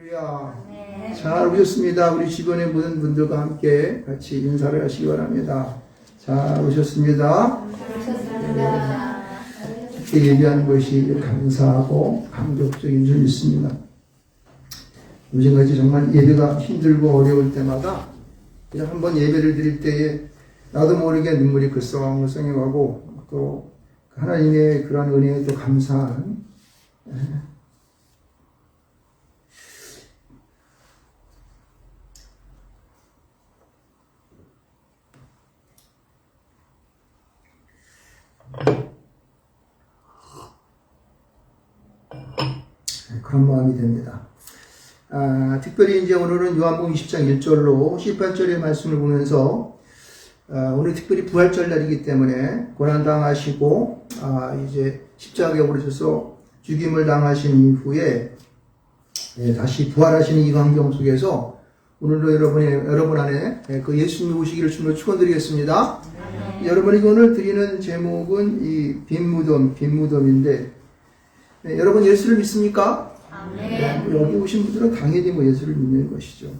할렐루야. 네. 잘 오셨습니다. 우리 주변의 모든 분들과 함께 같이 인사를 하시기 바랍니다. 잘 오셨습니다. 오셨습니다. 이렇게 예배하는 것이 감사하고 감격적인 줄 믿습니다. 요즘같이 정말 예배가 힘들고 어려울 때마다 그냥 한번 예배를 드릴 때에 나도 모르게 눈물이 글썽글썽해 가고 또 하나님의 그러한 은혜에 또 감사하는 그런 마음이 됩니다. 특별히 이제 오늘은 요한복음 20장 1절로 18절의 말씀을 보면서 오늘 특별히 부활절 날이기 때문에 고난당하시고 이제 십자가에 오르셔서 죽임을 당하신 이후에 다시 부활하시는 이 광경 속에서 오늘도 여러분 안에 그 예수님이 오시기를 주님으로 축원드리겠습니다. 여러분에게 오늘 드리는 제목은 이 빈 무덤인데 여러분 예수를 믿습니까? 여기 오신 분들은 당연히 예수를 믿는 것이죠.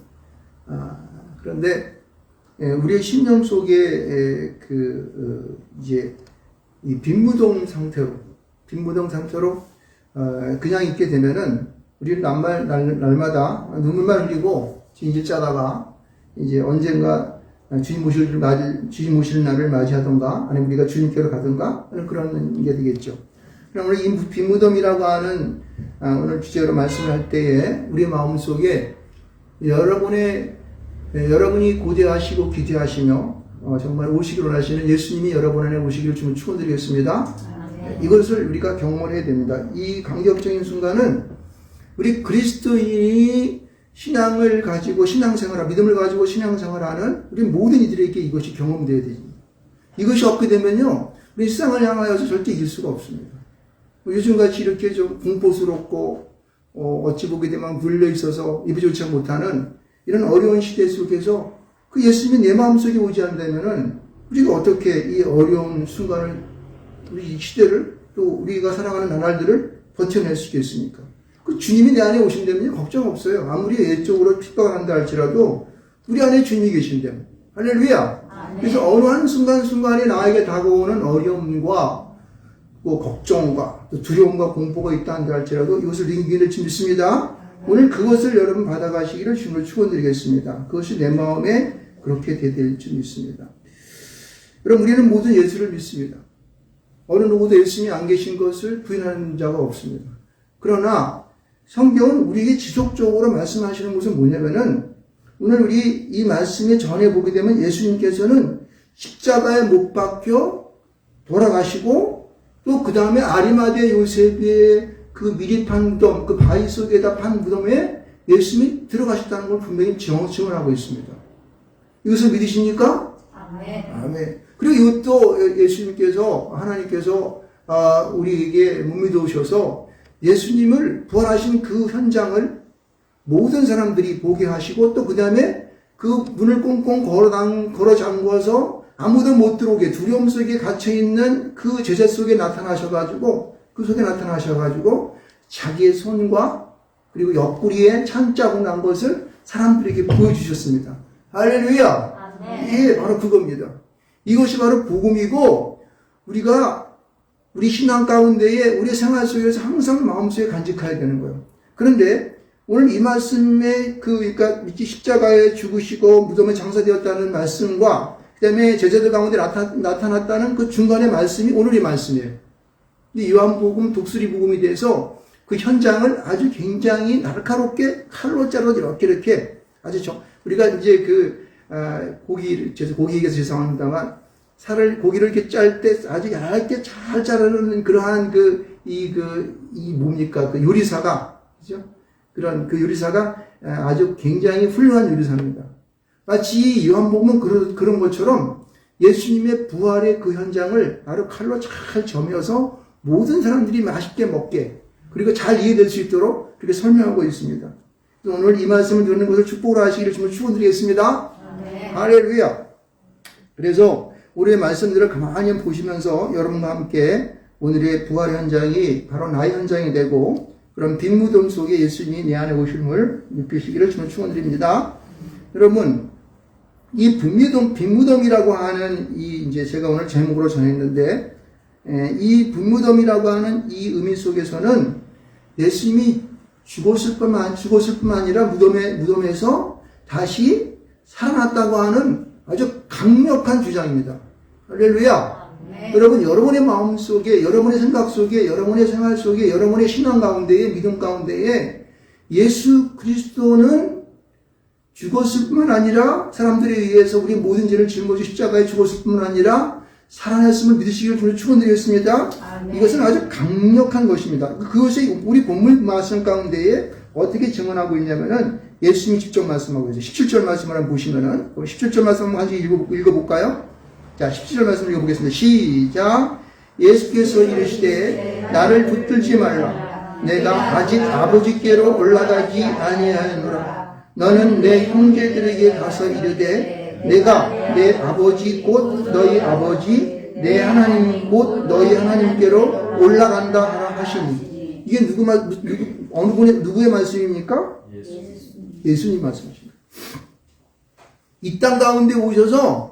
그런데 우리의 심령 속에 이제 이 빈무덤 상태로 그냥 있게 되면은 우리는 날마다 눈물만 흘리고 진실 짜다가 이제 언젠가 주님 모실 날을 맞이하던가 아니면 우리가 주님께로 가던가 하는 그런 게 되겠죠. 그럼 오늘 이 빈무덤이라고 하는 오늘 주제로 말씀을 할 때에 우리 마음속에 여러분이 고대하시고 기대하시며 정말 오시기를 원하시는 예수님이 여러분 안에 오시기를 주님 축원드리겠습니다. 이것을 우리가 경험해야 됩니다. 이 감격적인 순간은 우리 그리스도인이 신앙을 가지고 믿음을 가지고 신앙생활하는 우리 모든 이들에게 이것이 경험되어야 됩니다. 이것이 없게 되면요, 우리 세상을 향하여서 절대 이길 수가 없습니다. 요즘같이 이렇게 좀 공포스럽고 어찌 보게 되면 물려 있어서 입이 좋지 못하는 이런 어려운 시대 속에서 그 예수님이 내 마음속에 오지 않다면은 우리가 어떻게 이 어려운 순간을 우리 이 시대를 또 우리가 살아가는 나날들을 버텨낼 수 있겠습니까? 그 주님이 내 안에 오신다면요 걱정 없어요. 아무리 외적으로 핍박을 한다 할지라도 우리 안에 주님이 계신다면 할렐루야. 그래서 어느 한 순간순간에 나에게 다가오는 어려움과 걱정과 또 두려움과 공포가 있다 한다 할지라도 이것을 이기는 줄 믿습니다. 오늘 그것을 여러분 받아가시기를 주님을 축원드리겠습니다. 그것이 내 마음에 그렇게 되될 줄 믿습니다. 여러분 우리는 모두 예수를 믿습니다. 어느 누구도 예수님이 안 계신 것을 부인하는 자가 없습니다. 그러나 성경은 우리에게 지속적으로 말씀하시는 것은 뭐냐면은 오늘 우리 이 말씀에 전해보게 되면 예수님께서는 십자가에 못 박혀 돌아가시고 또 그 다음에 아리마대 요셉의 그 미리 판 무덤, 그 바위 속에다 판 무덤에 예수님이 들어가셨다는 걸 분명히 증언하고 있습니다. 이것을 믿으십니까? 아멘. 그리고 이것도 예수님께서, 하나님께서 우리에게 못 믿어오셔서 예수님을 부활하신 그 현장을 모든 사람들이 보게 하시고 또 그 다음에 그 문을 꽁꽁 걸어 잠궈서 아무도 못 들어오게 두려움 속에 갇혀있는 그 제자 속에 나타나셔가지고 자기의 손과 그리고 옆구리에 찬자국 난 것을 사람들에게 보여주셨습니다. 할렐루야! 예, 바로 그겁니다. 이것이 바로 복음이고 우리 신앙 가운데에 우리 생활 속에서 항상 마음속에 간직해야 되는 거예요. 그런데 오늘 이 말씀에 그러니까 십자가에 죽으시고 무덤에 장사되었다는 말씀과 그 다음에 제자들 가운데 나타났다는 그 중간의 말씀이 오늘의 말씀이에요. 근데 요한복음 독수리 복음에 대해서 그 현장을 아주 굉장히 날카롭게 칼로 자르고 이렇게 아주 우리가 이제 고기 얘기해서 죄송합니다만 고기를 이렇게 짤 때 아주 얇게 잘 자르는 그러한 뭡니까? 그 요리사가, 그죠? 그런 그 요리사가 아주 굉장히 훌륭한 요리사입니다. 마치 요한복음은 그런 것처럼 예수님의 부활의 그 현장을 바로 칼로 잘 점여서 모든 사람들이 맛있게 먹게 그리고 잘 이해될 수 있도록 그렇게 설명하고 있습니다. 오늘 이 말씀을 듣는 것을 축복을 하시기를 주님을 축원드리겠습니다. 할렐루야. 그래서 우리의 말씀들을 가만히 보시면서 여러분과 함께 오늘의 부활 현장이 바로 나의 현장이 되고 그런 빈 무덤 속에 예수님이 내 안에 오심을 느끼시기를 저는 축원드립니다. 여러분, 이 빈 무덤이라고 하는 이제 제가 오늘 제목으로 전했는데, 이 빈 무덤이라고 하는 이 의미 속에서는 예수님이 죽었을 뿐만 아니라 무덤에서 다시 살아났다고 하는 아주 강력한 주장입니다. 할렐루야. 여러분, 여러분의 마음 속에, 여러분의 생각 속에, 여러분의 생활 속에, 여러분의 신앙 가운데에, 믿음 가운데에 예수 그리스도는 죽었을 뿐만 아니라 사람들에 의해서 우리 모든 죄를 짊어지고 십자가에 죽었을 뿐만 아니라 살아났음을 믿으시기를 저는 축원드리겠습니다. 이것은 아주 강력한 것입니다. 그것이 우리 본문 말씀 가운데에 어떻게 증언하고 있냐면은 예수님이 직접 말씀하고 있어요. 17절 말씀을 한번 보시면은 17절 말씀 한번 같이 읽어볼까요? 자, 17절 말씀 읽어보겠습니다. 시작. 예수께서 이르시되 나를 붙들지 말라. 내가 아직 아버지께로 올라가지 아니하노라. 너는 내 형제들에게 가서 이르되 내가 내 아버지 곧 너희 아버지 내 하나님 곧 너희 하나님께로 올라간다 하라 하시니. 이게 누구의 말씀입니까? 예수님 말씀이십니다. 이 땅 가운데 오셔서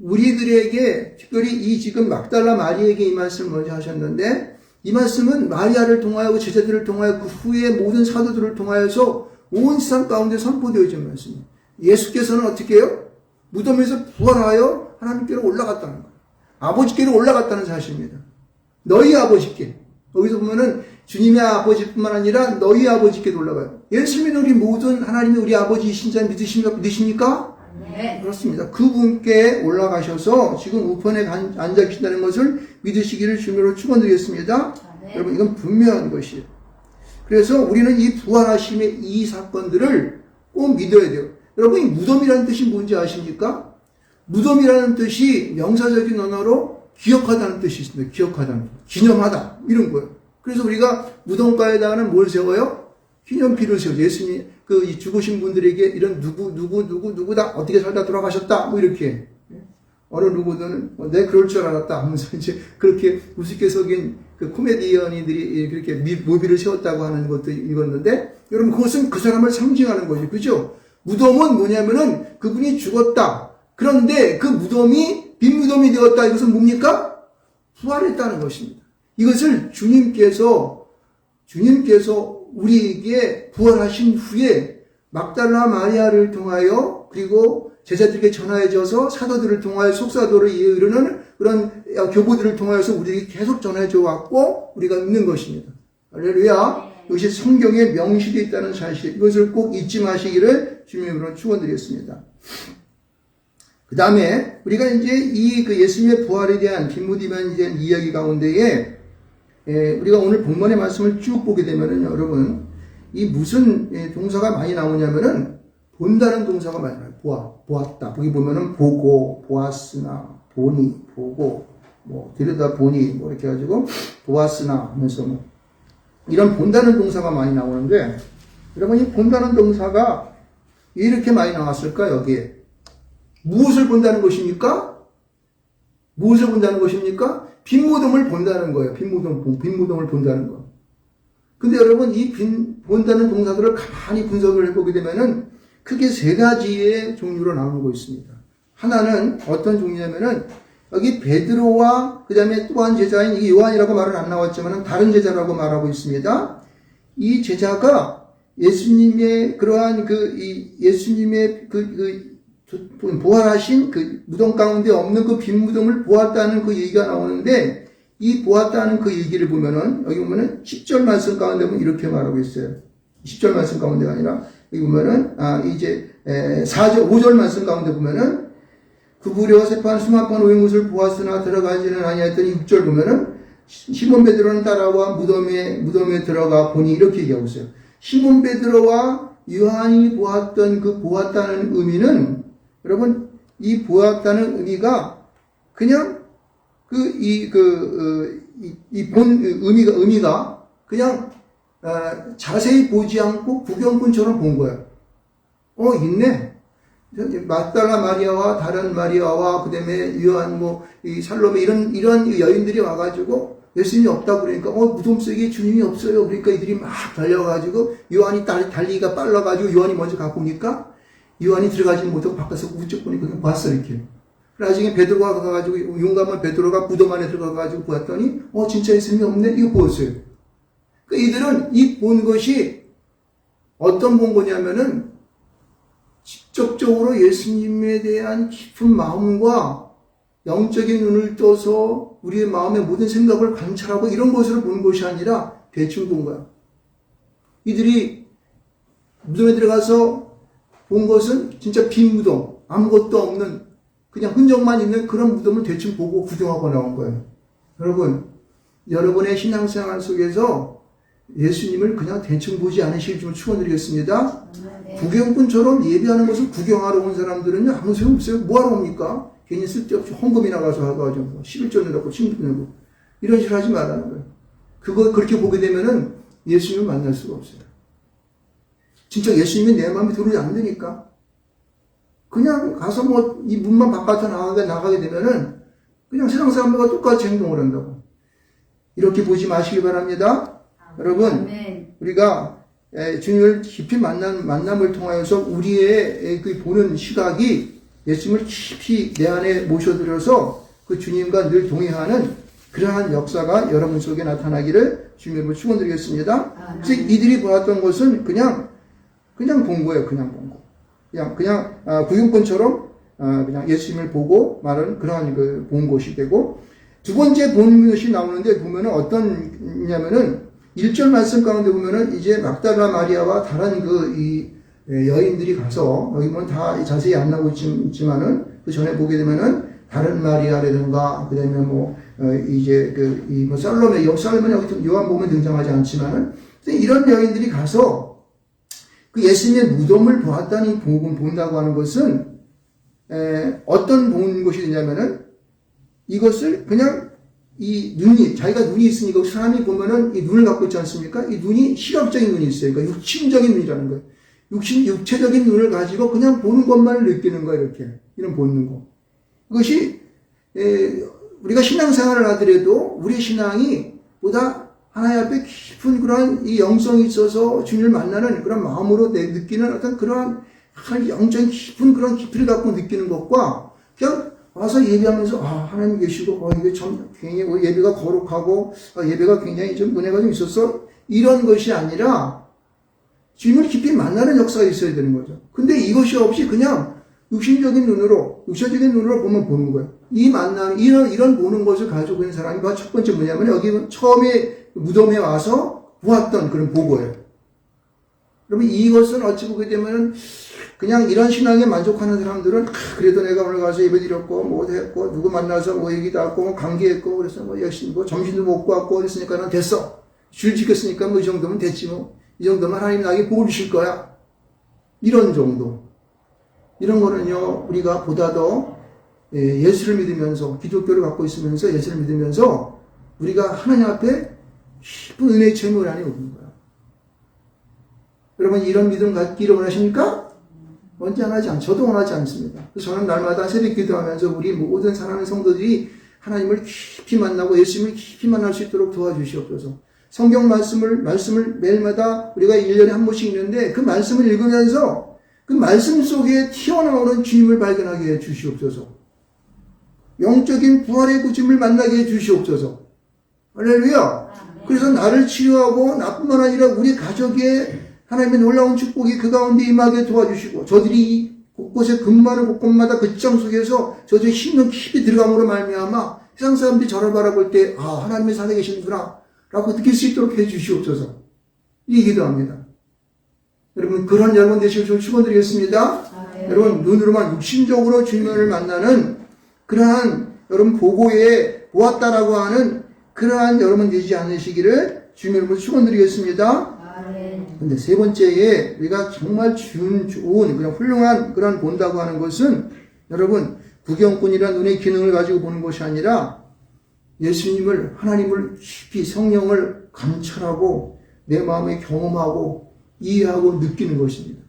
우리들에게 특별히 이 지금 막달라 마리에게 이 말씀을 먼저 하셨는데, 이 말씀은 마리아를 통하여 제자들을 통하여 그 후에 모든 사도들을 통하여서 온 세상 가운데 선포되어진 말씀입니다. 예수께서는 어떻게 해요? 무덤에서 부활하여 하나님께로 올라갔다는 거예요. 아버지께로 올라갔다는 사실입니다. 너희 아버지께. 여기서 보면은 주님의 아버지뿐만 아니라 너희 아버지께도 올라가요. 예수 믿는 우리 모든 하나님이 우리 아버지이신 자 믿으십니까? 네. 그렇습니다. 그분께 올라가셔서 지금 우편에 앉아 계신다는 것을 믿으시기를 주님으로 축원드리겠습니다. 네. 여러분, 이건 분명한 것이에요. 그래서 우리는 이 부활하심의 이 사건들을 꼭 믿어야 돼요. 여러분, 이 무덤이라는 뜻이 뭔지 아십니까? 무덤이라는 뜻이 명사적인 언어로 기억하다는 뜻이 있습니다. 기억하다는 뜻. 기념하다. 이런 거예요. 그래서 우리가 무덤가에다가는 뭘 세워요? 기념비를 세워요. 예수님, 이 죽으신 분들에게 이런 누구다 어떻게 살다 돌아가셨다. 뭐 이렇게. 어느 누구든 내 그럴 줄 알았다 하면서 이제 그렇게 우습게 속인 그 코미디언이들이 그렇게 묘비를 세웠다고 하는 것도 읽었는데, 여러분, 그것은 그 사람을 상징하는 거죠. 그죠? 무덤은 뭐냐면은 그분이 죽었다. 그런데 그 무덤이 빈 무덤이 되었다. 이것은 뭡니까? 부활했다는 것입니다. 이것을 주님께서 우리에게 부활하신 후에 막달라 마리아를 통하여 그리고 제자들에게 전하여져서 사도들을 통하여 속사도를 이르는 그런 교보들을 통하여서 우리에게 계속 전해져 왔고 우리가 믿는 것입니다. 할렐루야. 이것이 성경에 명시되어 있다는 사실, 이것을 꼭 잊지 마시기를 주님으로 축원드리겠습니다. 그 다음에 우리가 이제 그 예수님의 부활에 대한 빈무덤에 대한 이야기 가운데에 우리가 오늘 본문의 말씀을 쭉 보게 되면은 여러분, 이 무슨 동사가 많이 나오냐면은 본다는 동사가 많이 나와요. 보았다. 거기 보면은 보고, 보았으나, 보니, 보고, 뭐 들여다보니, 뭐 이렇게 해가지고 보았으나 하면서 뭐 이런 본다는 동사가 많이 나오는데, 여러분, 이 본다는 동사가 이렇게 많이 나왔을까? 여기에 무엇을 본다는 것입니까? 무엇을 본다는 것입니까? 빈 무덤을 본다는 거예요. 빈 무덤을 본다는 거. 근데 여러분, 이 본다는 동사들을 가만히 분석을 해보게 되면은 크게 세 가지의 종류로 나누고 있습니다. 하나는 어떤 종류냐면은 여기 베드로와 그 다음에 또 한 제자인 이 요한이라고 말은 안 나왔지만은 다른 제자라고 말하고 있습니다. 이 제자가 예수님의 그러한 예수님의 부활하신 그 무덤 가운데 없는 그 빈 무덤을 보았다는 그 얘기가 나오는데, 이 보았다는 그 얘기를 보면은 여기 보면은 10절 말씀 가운데 보면 이렇게 말하고 있어요. 10절 말씀 가운데가 아니라 여기 보면은 5절 말씀 가운데 보면은 구부려 세판 수만판 오인 것을 보았으나 들어가지는 아니하였더니 6절 보면은 시몬 베드로는 따라와 무덤에 들어가 보니 이렇게 얘기하고 있어요. 시몬 베드로와 요한이 보았던 그 보았다는 의미는, 여러분, 이 보았다는 의미가 그냥 의미가 그냥 자세히 보지 않고 구경꾼처럼 본 거예요. 있네. 막달라 마리아와 다른 마리아와 그다음에 요한 이 살로메 이런 여인들이 와가지고 예수님이 없다고 그러니까 무덤 속에 주님이 없어요. 그러니까 이들이 막 달려가지고 요한이 달리기가 빨라가지고 요한이 먼저 가보니까 요한이 들어가지 못하고 바깥에서 우쩍 보니까 그냥 봤어 이렇게. 나중에 베드로가 가가지고 용감한 베드로가 무덤 안에 들어가가지고 보았더니 진짜 예수님이 없네. 이거 보았어요. 그러니까 이들은 이 본 것이 어떤 본 거냐면은 직접적으로 예수님에 대한 깊은 마음과 영적인 눈을 떠서 우리의 마음의 모든 생각을 관찰하고 이런 것으로 보는 것이 아니라 대충 본 거야. 이들이 무덤에 들어가서 본 것은 진짜 빈 무덤, 아무것도 없는 그냥 흔적만 있는 그런 무덤을 대충 보고 구경하고 나온 거예요. 여러분, 여러분의 신앙생활 속에서 예수님을 그냥 대충 보지 않으시길 좀 축원드리겠습니다. 구경꾼처럼 예배하는 것을 구경하러 온 사람들은요, 아무 소용 없어요. 뭐하러 옵니까? 괜히 쓸데없이 헌금이나 가서 하가지고 11조 내고 신분 내고 이런 식으로 하지 말라는 거예요. 그렇게 보게 되면은 예수님을 만날 수가 없어요. 진짜 예수님이 내 마음에 들어오지 않으니까 그냥 가서 이 문만 바깥으로 나가게 되면은 그냥 세상 사람들과 똑같이 행동을 한다고. 이렇게 보지 마시기 바랍니다. 여러분, 우리가 주님을 깊이 만남을 통하여서 우리의 그 보는 시각이 예수님을 깊이 내 안에 모셔들여서 그 주님과 늘 동행하는 그러한 역사가 여러분 속에 나타나기를 주님으로 축원드리겠습니다. 그래서 이들이 보았던 것은 그냥 본 거예요. 그냥 본 거. 그냥 구경꾼처럼 그냥 예수님을 보고 말하는 그러한 본 것이 되고, 두 번째 본 것이 나오는데 보면은 어떤냐면은 1절 말씀 가운데 보면은 이제 막달라 마리아와 다른 여인들이 가서, 여기 보면 다 자세히 안 나오고 있지만은 그 전에 보게 되면은 다른 마리아라든가 그다음에 살로메는 여기 요한 보면 등장하지 않지만은 이런 여인들이 가서 그 예수님의 무덤을 보았다니 본다고 하는 것은 어떤 본 것이 되냐면은 이것을 그냥 자기가 눈이 있으니까 사람이 보면은 이 눈을 갖고 있지 않습니까? 이 눈이 시각적인 눈이 있어요. 그러니까 육신적인 눈이라는 거예요. 육체적인 눈을 가지고 그냥 보는 것만을 느끼는 거예요. 이렇게. 이런 보는 거. 그것이, 우리가 신앙생활을 하더라도 우리의 신앙이 보다 하나님 앞에 깊은 그러한 이 영성이 있어서 주님을 만나는 그런 마음으로 느끼는 어떤 그러한 영적인 깊은 그런 깊이를 갖고 느끼는 것과 그냥 와서 예배하면서 하나님 계시고 이게 참 굉장히 예배가 거룩하고 예배가 굉장히 좀 은혜가 좀 있어서 이런 것이 아니라 주님을 깊이 만나는 역사가 있어야 되는 거죠. 근데 이것이 없이 그냥 육신적인 눈으로 보면 보는 거예요. 이 만남, 이런 보는 것을 가지고 있는 사람이 바로 첫 번째 뭐냐면 여기 처음에 무덤에 와서 보았던 그런 보고예요. 그러면 이것은 어찌 보게 되면은 그냥 이런 신앙에 만족하는 사람들은 그래도 내가 오늘 가서 예배 드렸고 뭐 했고 누구 만나서 얘기도 하고 관계했고 그래서 역시 점심도 먹고 왔고 그랬으니까 난 됐어. 줄 지켰으니까 이 정도면 됐지 뭐. 이 정도면 하나님 나에게 복을 주실 거야. 이런 정도. 이런 거는요, 우리가 보다 더 예수를 믿으면서, 기독교를 갖고 있으면서 예수를 믿으면서 우리가 하나님 앞에 깊은 은혜의 체험을 안에 오는 거야. 여러분, 이런 믿음 갖기를 원하십니까? 원치 안 하지 저도 원하지 않습니다. 그래서 저는 날마다 새벽 기도하면서 우리 모든 사랑하는 성도들이 하나님을 깊이 만나고 예수님을 깊이 만날 수 있도록 도와주시옵소서. 성경 말씀을 매일마다 우리가 1년에 한 번씩 읽는데 그 말씀을 읽으면서 그 말씀 속에 튀어나오는 주님을 발견하게 해 주시옵소서. 영적인 부활의 구심을 만나게 해 주시옵소서. 할렐루야. 그래서 나를 치유하고 나뿐만 아니라 우리 가족의 하나님의 놀라운 축복이 그 가운데 임하게 도와주시고 저들이 곳곳에 근무하는 곳곳마다 그 직장 속에서 저들의 힘은 깊이 들어감으로 말미암아 세상 사람들이 저를 바라볼 때 하나님의 살아 계시는구나 라고 느낄 수 있도록 해 주시옵소서. 이 기도합니다. 여러분 그런 여러분 되시길 축원드리겠습니다. 여러분 눈으로만 육신적으로 주님을 만나는 그러한 여러분 보고에 보았다라고 하는 그러한 여러분 되지 않으시기를 주님으로 축원드리겠습니다. 근데 세 번째에 우리가 정말 좋은 그냥 훌륭한 그런 본다고 하는 것은 여러분 구경꾼이란 눈의 기능을 가지고 보는 것이 아니라 예수님을 하나님을 깊이 성령을 감찰하고 내 마음에 경험하고 이해하고 느끼는 것입니다.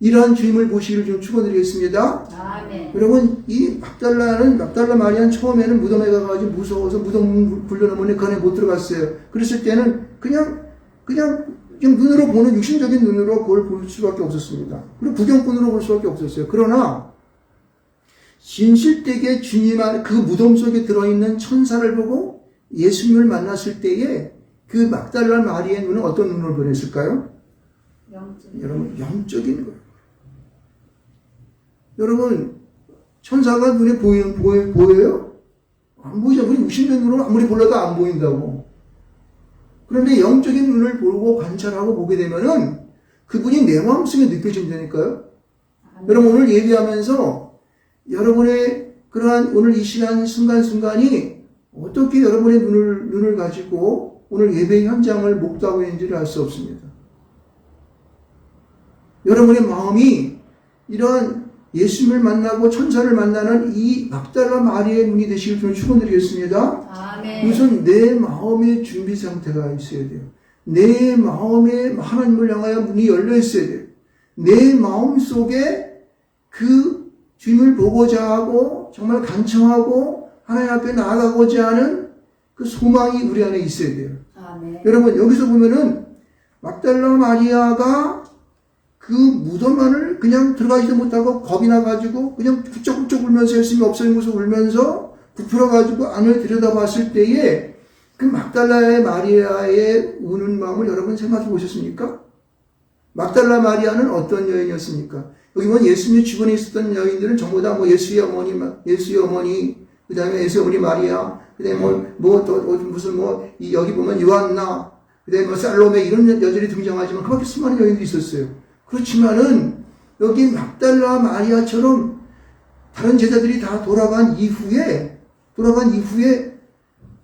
이러한 주임을 보시기를 좀 축원드리겠습니다. 아멘. 여러분, 이 막달라 마리아는 처음에는 무덤에 가가지고 무서워서 무덤 불려놓으니 그 안에 못 들어갔어요. 그랬을 때는 그냥 눈으로 보는 육신적인 눈으로 그걸 볼 수밖에 없었습니다. 그리고 구경꾼으로 볼 수밖에 없었어요. 그러나 진실되게 주님 안에 그 무덤 속에 들어있는 천사를 보고 예수님을 만났을 때에 그 막달라 마리아의 눈은 어떤 눈으로 변했을까요? 여러분, 영적인 거예요. 여러분, 천사가 눈에 보여요? 안 보이죠. 우리 육신적인 눈으로 아무리 볼라도 안 보인다고. 그런데 영적인 눈을 보고 관찰하고 보게 되면은 그분이 내 마음속에 느껴진다니까요. 여러분, 오늘 예배하면서 여러분의 그러한 오늘 이 시간 순간순간이 어떻게 여러분의 눈을 가지고 오늘 예배 현장을 목도하고 있는지를 알 수 없습니다. 여러분의 마음이 이러한 예수님을 만나고 천사를 만나는 이 막달라 마리아의 눈이 되시길 좀 축원드리겠습니다. 아멘. 우선 내 마음의 준비 상태가 있어야 돼요. 내 마음에 하나님을 향하여 문이 열려 있어야 돼요. 내 마음 속에 그 주님을 보고자 하고 정말 간청하고 하나님 앞에 나아가고자 하는 그 소망이 우리 안에 있어야 돼요. 아멘. 여러분, 여기서 보면은 막달라 마리아가 그 무덤 안을 그냥 들어가지도 못하고 겁이 나가지고 그냥 훌쩍훌쩍 울면서 예수님이 없어진 곳을 울면서 부풀어가지고 안을 들여다봤을 때에 그 막달라의 마리아의 우는 마음을 여러분 생각해 보셨습니까? 막달라 마리아는 어떤 여인이었습니까? 여기 보면 예수님 주변에 있었던 여인들은 전부 다 뭐 예수의 어머니, 그 다음에 예수의 어머니 마리아, 그 다음에 여기 보면 요한나, 그 다음에 살로메 이런 여자들이 등장하지만 그렇게 수많은 여인들이 있었어요. 그렇지만은 여기 막달라 마리아처럼 다른 제자들이 다 돌아간 이후에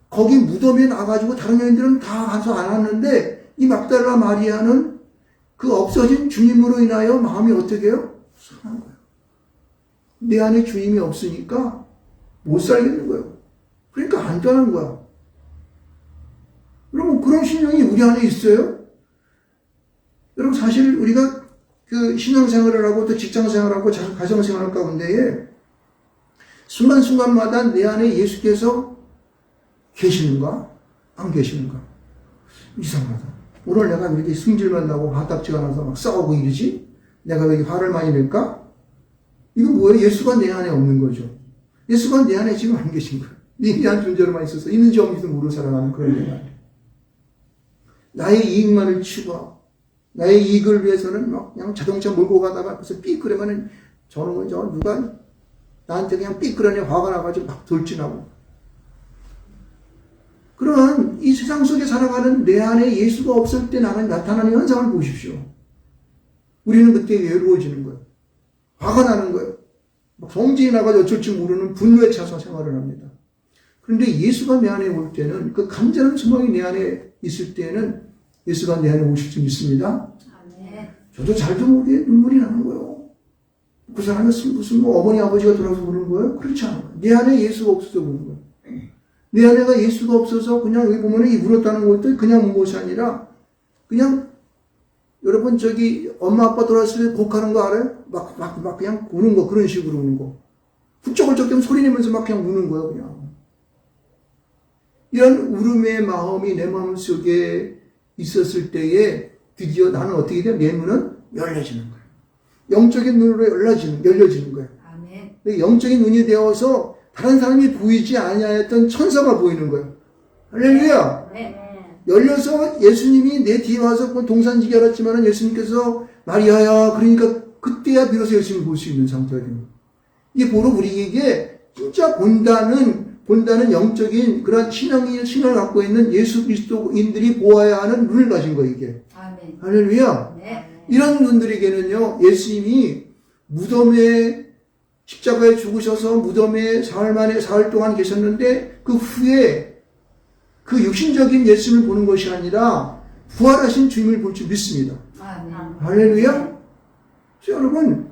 거기 무덤에 나가지고 다른 여인들은 다 가서 안 왔는데 이 막달라 마리아는 그 없어진 주님으로 인하여 마음이 어떻게 해요? 상한 거예요. 내 안에 주님이 없으니까 못 살겠는 거예요. 그러니까 안 떠난 거야. 여러분, 그런 심령이 우리 안에 있어요? 여러분, 사실 우리가 그 신앙생활을 하고 또 직장생활을 하고 가정생활 가운데에 순간순간마다 내 안에 예수께서 계시는가? 안 계시는가? 이상하다. 오늘 내가 왜 이렇게 승질만 나고 화딱지가 나서 막 싸우고 이러지? 내가 왜 이렇게 화를 많이 낼까? 이거 뭐예요? 예수가 내 안에 없는 거죠. 예수가 내 안에 지금 안 계신 거예요. 내 안 존재로만 있어서 있는지 없는지도 모르고 살아가는 그런 내 안에. 나의 이익만을 추구하고 나의 이익을 위해서는 막 그냥 자동차 몰고 가다가 그래서 삐 그러면은 저놈은 누가 나한테 그냥 삐 그러네 화가 나가지고 막 돌진하고. 그런 이 세상 속에 살아가는 내 안에 예수가 없을 때 나타나는 현상을 보십시오. 우리는 그때 외로워지는 거예요. 화가 나는 거예요. 막 성질이 나가지고 어쩔 줄 모르는 분노에 차서 생활을 합니다. 그런데 예수가 내 안에 올 때는 그 간절한 소망이 내 안에 있을 때는 예수가 내 안에 오실 줄 믿습니다. 아멘. 저도 잘도 모르게 눈물이 나는 거예요. 그 사람은 무슨 어머니 아버지가 돌아서 우는 거예요? 그렇지 않아요. 내 안에 예수가 없어서 우는 거예요. 내 안에가 예수가 없어서 그냥 여기 보면 이 울었다는 것도 그냥 운 것이 아니라 그냥 여러분 엄마 아빠 돌아왔을 때 곡하는 거 알아요? 막 그냥 우는 거, 그런 식으로 우는 거. 훌쩍훌쩍 소리 내면서 막 그냥 우는 거예요, 그냥. 이런 울음의 마음이 내 마음 속에 있었을 때에 드디어 나는 어떻게 돼요? 내 눈은 열려지는 거예요. 영적인 눈으로 열려지는 거예요. 아멘. 영적인 눈이 되어서 다른 사람이 보이지 아니하였던 천사가 보이는 거예요. 할렐루야! 네. 열려서 예수님이 내 뒤에 와서 동산지기 알았지만 예수님께서 마리아야 그러니까 그때야 비로소 예수님을 볼 수 있는 상태가 됩니다. 이게 바로 우리에게 진짜 본다는 영적인 그런 신앙을 갖고 있는 예수 그리스도인들이 보아야 하는 눈을 가진 거예요, 이게. 아멘. 할렐루야. 네. 이런 분들에게는요, 예수님이 무덤에 십자가에 죽으셔서 무덤에 사흘 동안 계셨는데 그 후에 그 육신적인 예수님을 보는 것이 아니라 부활하신 주님을 볼 줄 믿습니다. 아멘. 할렐루야. 그래서 여러분,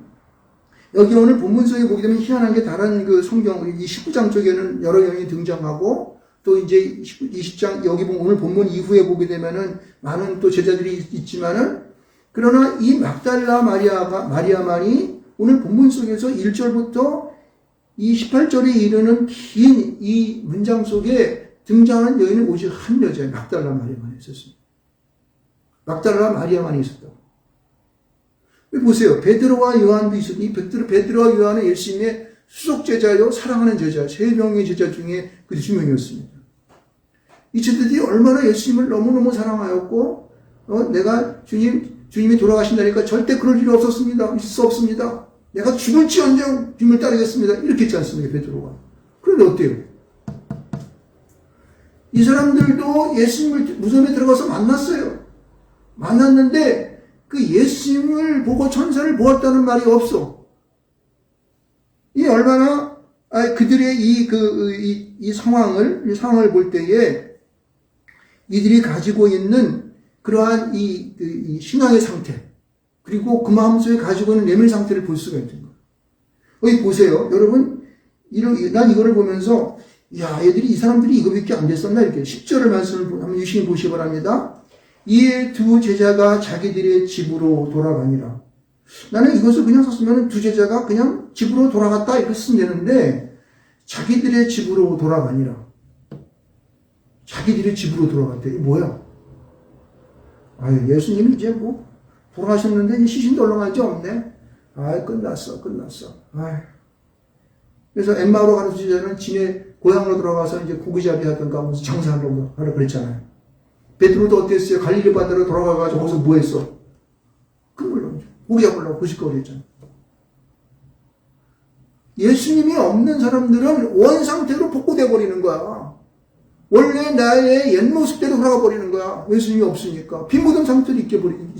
여기 오늘 본문 속에 보게 되면 희한한 게 다른 그 성경, 이 19장 쪽에는 여러 여인이 등장하고, 또 이제 20장, 여기 오늘 본문 이후에 보게 되면은 많은 또 제자들이 있지만은, 그러나 이 막달라 마리아만이 오늘 본문 속에서 1절부터 이 18절에 이르는 긴 이 문장 속에 등장하는 여인은 오직 한 여자예요. 막달라 마리아만이 있었습니다. 막달라 마리아만이 있었다고. 보세요. 베드로와 요한도 있었고, 이 베드로와 요한은 예수님의 수속 제자요, 사랑하는 제자, 세 명의 제자 중에 그 두 명이었습니다. 이 제자들이 얼마나 예수님을 너무너무 사랑하였고, 내가 주님이 돌아가신다니까 절대 그럴 일이 없었습니다. 있을 수 없습니다. 내가 죽을지언정 주님을 따르겠습니다. 이렇게 했지 않습니까, 베드로가. 그런데 어때요? 이 사람들도 예수님을 무덤에 들어가서 만났어요. 만났는데 그 예수님을 보고 천사를 보았다는 말이 없어. 이 얼마나 그들의 이 상황을 볼 때에 이들이 가지고 있는 그러한 이 신앙의 상태, 그리고 그 마음속에 가지고 있는 내면 상태를 볼 수가 있는 거예요. 여기 보세요. 여러분, 난 이거를 보면서, 야, 이 사람들이 이거밖에 안 됐었나? 이렇게 10절을 말씀을 한번 유심히 보시기 바랍니다. 이에 두 제자가 자기들의 집으로 돌아가니라. 나는 이것을 그냥 썼으면 두 제자가 그냥 집으로 돌아갔다 이렇게 쓰면 되는데, 자기들의 집으로 돌아가니라. 자기들의 집으로 돌아갔대. 이게 뭐야? 예수님이 이제 뭐 돌아가셨는데 이제 시신덜렁한 지 없네. 끝났어. 그래서 엠마오로 가는 제자는 지네 고향으로 돌아가서 이제 고기잡이 하던가 무슨 장사하려고 하라 그랬잖아요. 베드로도 어땠어요? 갈릴리 바다로 돌아가가지고 거기서 뭐 했어? 그걸로 고기 잡으려고 고식거리 했잖아. 예수님이 없는 사람들은 원 상태로 복구돼 버리는 거야. 원래 나의 옛 모습대로 돌아가 버리는 거야. 예수님이 없으니까. 빈무덤 상태로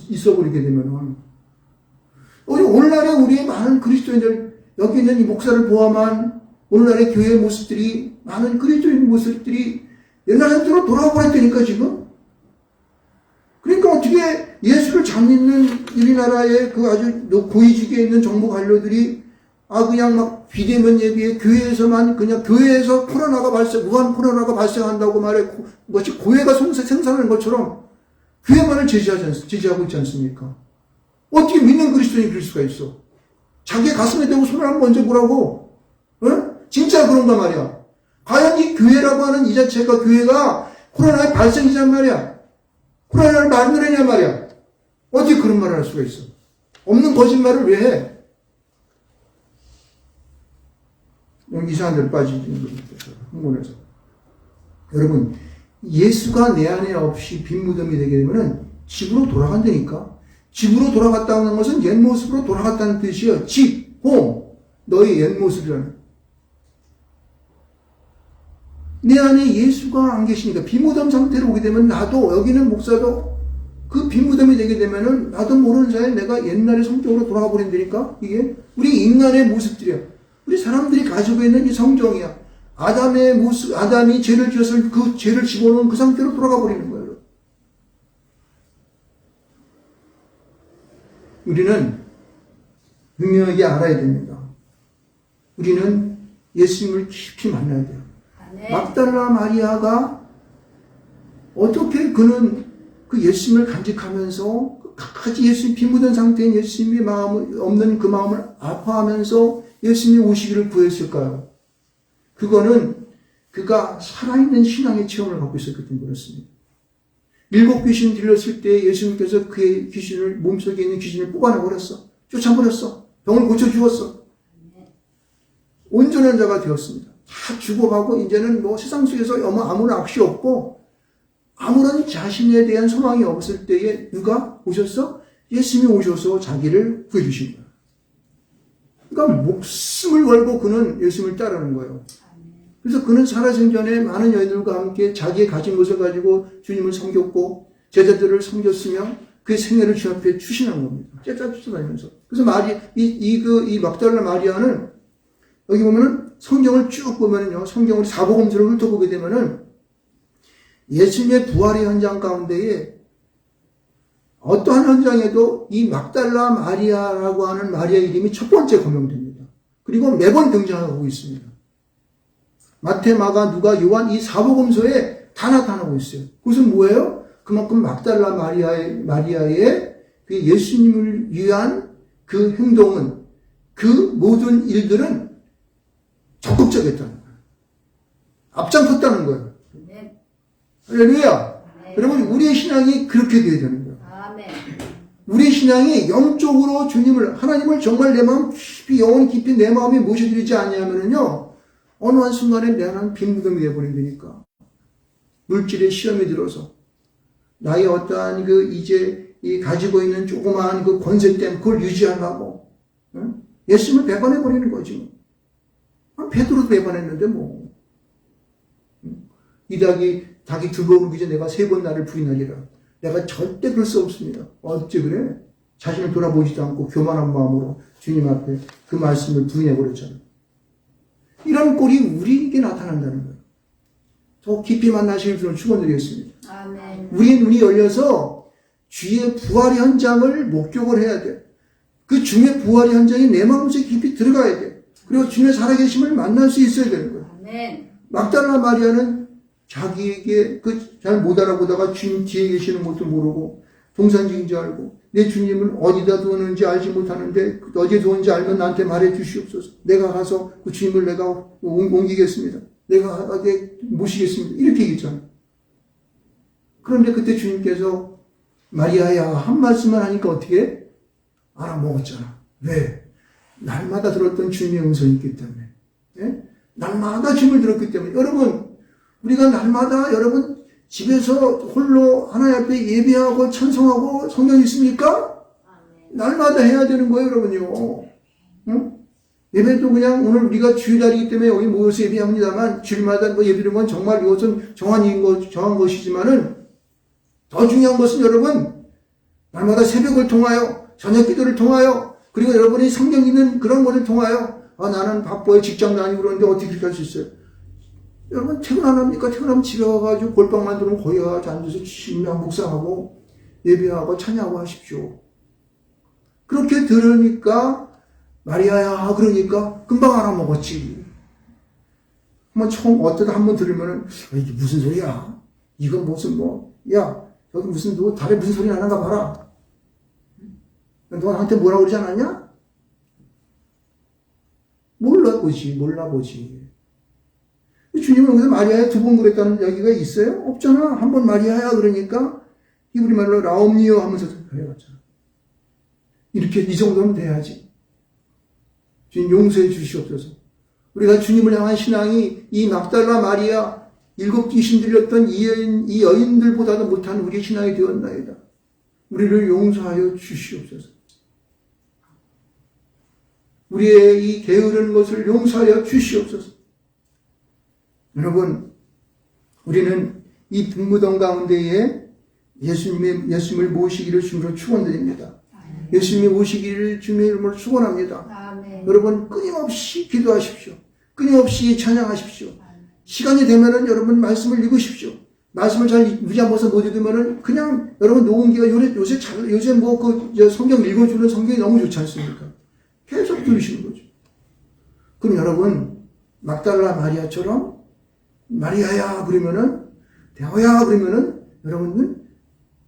있어 버리게 되면은. 오늘날에 우리의 많은 그리스도인들, 여기 있는 이 목사를 포함한 오늘날의 교회의 모습들이, 많은 그리스도인 모습들이 옛날 상태로 돌아가 버렸다니까, 지금. 그러니까 어떻게 예수를 잘 믿는 우리나라의 그 아주 고위직에 있는 정부 관료들이 그냥 막 비대면 예비에 교회에서만 그냥 교회에서 무한 코로나가 발생한다고 말해 마치 교회가 생산하는 것처럼 교회만을 제지하고 있지 않습니까? 어떻게 믿는 그리스도인이 그럴 수가 있어? 자기의 가슴에 대고 손을 한번 얹어보라고. 진짜 그런가 말이야. 과연 이 교회라고 하는 이 자체가 교회가 코로나의 발생이란 말이야. 코로나를 만들어내냐 말이야. 어떻게 그런 말을 할 수가 있어? 없는 거짓말을 왜 해? 이상한 데로 빠지는 겁니다. 흥분해서. 여러분, 예수가 내 안에 없이 빈 무덤이 되게 되면은 집으로 돌아간다니까. 집으로 돌아갔다는 것은 옛 모습으로 돌아갔다는 뜻이에요. 집, 홈, 너의 옛 모습이라는. 내 안에 예수가 안 계시니까 빈 무덤 상태로 오게 되면 나도, 여기는 목사도 그 빈 무덤이 되게 되면은 나도 모르는 사이에 내가 옛날의 성격으로 돌아가 버린다니까. 이게 우리 인간의 모습들이야. 우리 사람들이 가지고 있는 이 성정이야. 아담의 모습, 아담이 죄를 지었을 그 죄를 집어넣은 그 상태로 돌아가 버리는 거예요. 우리는 분명하게 알아야 됩니다. 우리는 예수님을 깊이 만나야 돼요. 막달라 마리아가 어떻게 그는 그 예수님을 간직하면서 끝까지 예수님 빈무던 상태인 예수님의 마음을 없는 그 마음을 아파하면서 예수님이 오시기를 구했을까요? 그거는 그가 살아있는 신앙의 체험을 갖고 있었기 때문에 그렇습니다. 7 귀신 들렸을 때 예수님께서 그의 귀신을, 몸속에 있는 귀신을 뽑아내버렸어. 쫓아버렸어. 병을 고쳐주었어. 온전한 자가 되었습니다. 다 죽어가고 이제는 뭐 세상 속에서 아무런 악시 없고 아무런 자신에 대한 소망이 없을 때에 누가 오셨어? 예수님이 오셔서 자기를 구해주신 거예요. 그러니까 목숨을 걸고 그는 예수님을 따르는 거예요. 그래서 그는 살아생전에 많은 여인들과 함께 자기의 가진 것을 가지고 주님을 섬겼고 제자들을 섬겼으며 그의 생애를 주 앞에 추신한 겁니다. 쫓아다니면서. 그래서 이 막달라 마리아는 여기 보면은 성경을 쭉 보면은요, 성경을 사복음서를 훑어보게 되면은 예수님의 부활의 현장 가운데에 어떠한 현장에도 이 막달라 마리아라고 하는 마리아 이름이 첫 번째 거명됩니다. 그리고 매번 등장하고 있습니다. 마태, 마가, 누가, 요한 이 사복음서에 다 나타나고 있어요. 그것은 뭐예요? 그만큼 막달라 마리아의 그 예수님을 위한 그 행동은, 그 모든 일들은 적극적이었다는 거예요. 앞장섰다는 거예요. 아멘. 할렐루야. 아멘. 여러분, 우리의 신앙이 그렇게 되어야 되는 거예요. 아멘. 우리의 신앙이 영적으로 주님을, 하나님을 정말 내 마음 깊이, 영혼 깊이 내 마음에 모셔드리지 않냐면은요, 어느 한순간에 내 안은 빈무덤이 되어버린다니까. 물질의 시험이 들어서, 나의 어떠한 이제 가지고 있는 조그마한 그 권세 때문에 그걸 유지하려고, 응? 예수님을 배반해버리는 거지. 베드로도 배반했는데 뭐. 이 닭이 두 번 울기 전에 내가 세 번 나를 부인하리라. 내가 절대 그럴 수 없습니다. 어째 그래? 자신을 돌아보지도 않고 교만한 마음으로 주님 앞에 그 말씀을 부인해버렸잖아요. 이런 꼴이 우리에게 나타난다는 거예요. 더 깊이 만나시길 저는 축원드리겠습니다. 아멘. 우리의 눈이 열려서 주의 부활의 현장을 목격을 해야 돼. 그 주의 부활의 현장이 내 마음속에 깊이 들어가야 돼. 그리고 주님의 살아계심을 만날 수 있어야 되는 거예요. 아멘. 막달라 마리아는 자기에게 잘 못 알아보다가 주님 뒤에 계시는 것도 모르고 동산직인 줄 알고 내 주님은 어디다 두었는지 알지 못하는데 어디에 두었는지 알면 나한테 말해 주시옵소서. 내가 가서 그 주님을 내가 옮기겠습니다. 내가 모시겠습니다. 이렇게 얘기했잖아요. 그런데 그때 주님께서 마리아야 한 말씀만 하니까 어떻게 알아먹었잖아. 왜? 날마다 들었던 주님의 음성이 있기 때문에. 예? 날마다 주님을 들었기 때문에. 여러분, 우리가 날마다 여러분 집에서 홀로 하나님 앞에 예배하고 찬송하고 성경 있습니까? 날마다 해야 되는 거예요, 여러분요. 응? 예배도 그냥 오늘 우리가 주일날이기 때문에 여기 모여서 예배합니다만 주일마다 뭐 예배는 건 정말 이것은 정한 것이지만은 더 중요한 것은 여러분 날마다 새벽을 통하여 저녁 기도를 통하여 그리고 여러분이 성경 읽는 그런 것을 통하여 나는 바빠요 직장 다니고 그러는데 어떻게 그렇게 할 수 있어요? 여러분 퇴근 안 합니까? 퇴근하면 집에 가가지고 골방 만들면 거기 가서 앉아서 신명 묵상하고 예배하고 찬양하고 하십시오. 그렇게 들으니까 마리아야 그러니까 금방 알아먹었지. 한번 처음 어쩌다 한번 들으면은 이게 무슨 소리야? 이건 무슨 야 여기 무슨 달에 무슨 소리 나는가 봐라. 너 나한테 뭐라고 그러지 않았냐? 몰라보지. 주님은 여기서 마리아야 두 번 그랬다는 이야기가 있어요? 없잖아. 한 번 마리아야 그러니까 히브리 말로 라옴니오 하면서 그래갔잖아. 이렇게 이 정도는 돼야지. 주님 용서해 주시옵소서. 우리가 주님을 향한 신앙이 이 막달라 마리아 일곱 귀신 들렸던 이 여인들보다도 못한 우리의 신앙이 되었나이다. 우리를 용서하여 주시옵소서. 우리의 이 게으른 것을 용서하여 주시옵소서. 여러분, 우리는 이 분무덤 가운데에 예수님을 모시기를 주님으로 축원드립니다. 예수님이 오시기를 주님의 이름으로 축원합니다. 아멘. 여러분 끊임없이 기도하십시오. 끊임없이 찬양하십시오. 시간이 되면은 여러분 말씀을 읽으십시오. 말씀을 잘 무지한번서 못 읽으면은 그냥 여러분 녹음기가 요새 성경 읽어주는 성경이 너무 좋지 않습니까? 계속 들으시는 거죠. 그럼 여러분 막달라 마리아처럼 마리아야 그러면은 대호야 그러면은 여러분은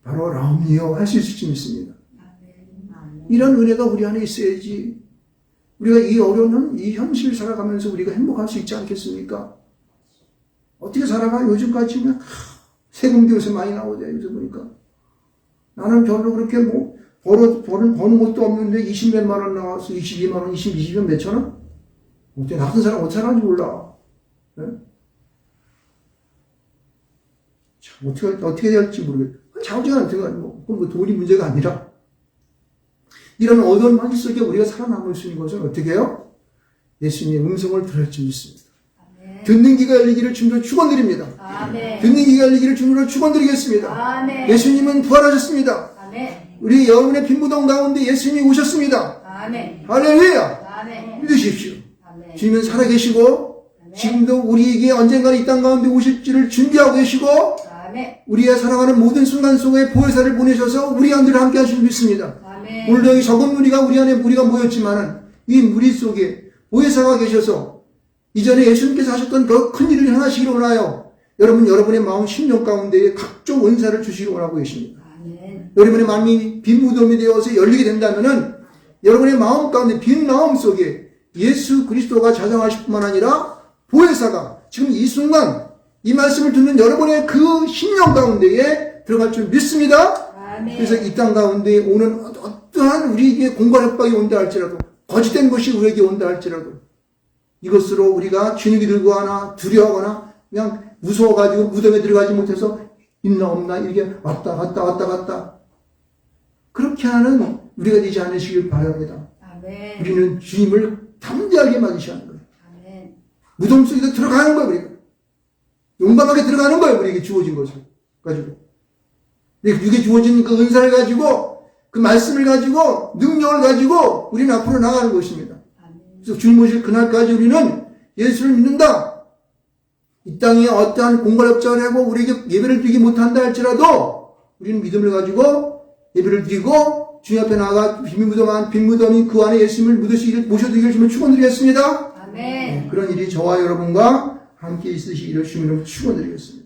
바로 라옴니오 할 수 있을 줄 믿습니다. 이런 은혜가 우리 안에 있어야지 우리가 이 어려운 이 현실을 살아가면서 우리가 행복할 수 있지 않겠습니까? 어떻게 살아가? 요즘까지 그냥 세금도 요새 많이 나오죠. 요새 보니까 나는 별로 그렇게 버는 것도 없는데 20몇만 원 나와서 22만 원, 20몇 몇천 원? 어떻게 나 같은 사람 어떻게 살아가는지 몰라. 네? 참 어떻게 될지 모르겠어. 자우지가 않든 그건 돈이 문제가 아니라 이런 어두운 환경 속에 우리가 살아남을 수 있는 것은 어떻게 해요? 예수님의 음성을 들을 줄 믿습니다. 아멘. 듣는 귀가 열리기를 주님으로 축원드립니다. 아멘. 듣는 귀가 열리기를 주님으로 축원드리겠습니다. 아멘. 예수님은 부활하셨습니다. 아멘. 우리 여러분의 빈무덤 가운데 예수님이 오셨습니다. 아멘. 할렐루야. 아멘. 믿으십시오. 아멘. 주님은 살아계시고 아멘. 지금도 우리에게 언젠가는 이 땅 가운데 오실지를 준비하고 계시고 아멘. 우리의 살아가는 모든 순간 속에 보혜사를 보내셔서 우리 안들을 함께 하시는 믿습니다. 오늘 여기 적은 무리가 우리 안에 무리가 모였지만은 이 무리 속에 보혜사가 계셔서 이전에 예수님께서 하셨던 그 큰 일을 행하시기를 원하여 여러분의 마음 심령 가운데에 각종 은사를 주시기 원하고 계십니다. 아멘. 여러분의 마음이 빈 무덤이 되어서 열리게 된다면은 여러분의 마음 가운데 빈 마음 속에 예수 그리스도가 자정하실 뿐만 아니라 보혜사가 지금 이 순간 이 말씀을 듣는 여러분의 그 심령 가운데에 들어갈 줄 믿습니다. 아멘. 그래서 이 땅 가운데 오는 어떠한 우리에게 공갈 협박이 온다 할지라도 거짓된 것이 우리에게 온다 할지라도 이것으로 우리가 주눅이 들고 하나 두려워하거나 그냥 무서워가지고 무덤에 들어가지 못해서 있나 없나 이렇게 왔다 갔다 그렇게 하는 우리가 되지 않으시길 바랍니다. 아멘. 우리는 주님을 담대하게 맞으셔야 하는 거예요. 아멘. 무덤 속에 들어가는 거예요. 우리가 용감하게 들어가는 거예요. 우리에게 주어진 것을 가지고 우리에게 주어진 그 은사를 가지고 그 말씀을 가지고 능력을 가지고 우리는 앞으로 나가는 것입니다. 아멘. 그래서 주님 오실 그날까지 우리는 예수를 믿는다. 이 땅에 어떠한 공갈협작을 하고 우리에게 예배를 드리지 못한다 할지라도 우리는 믿음을 가지고 예배를 드리고 주님 앞에 나아가 빈 무덤이 그 안에 예수님을 모셔두기를 주님을 축원드리겠습니다. 아멘. 그런 일이 저와 여러분과 함께 있으시기를 주님으로 축원드리겠습니다.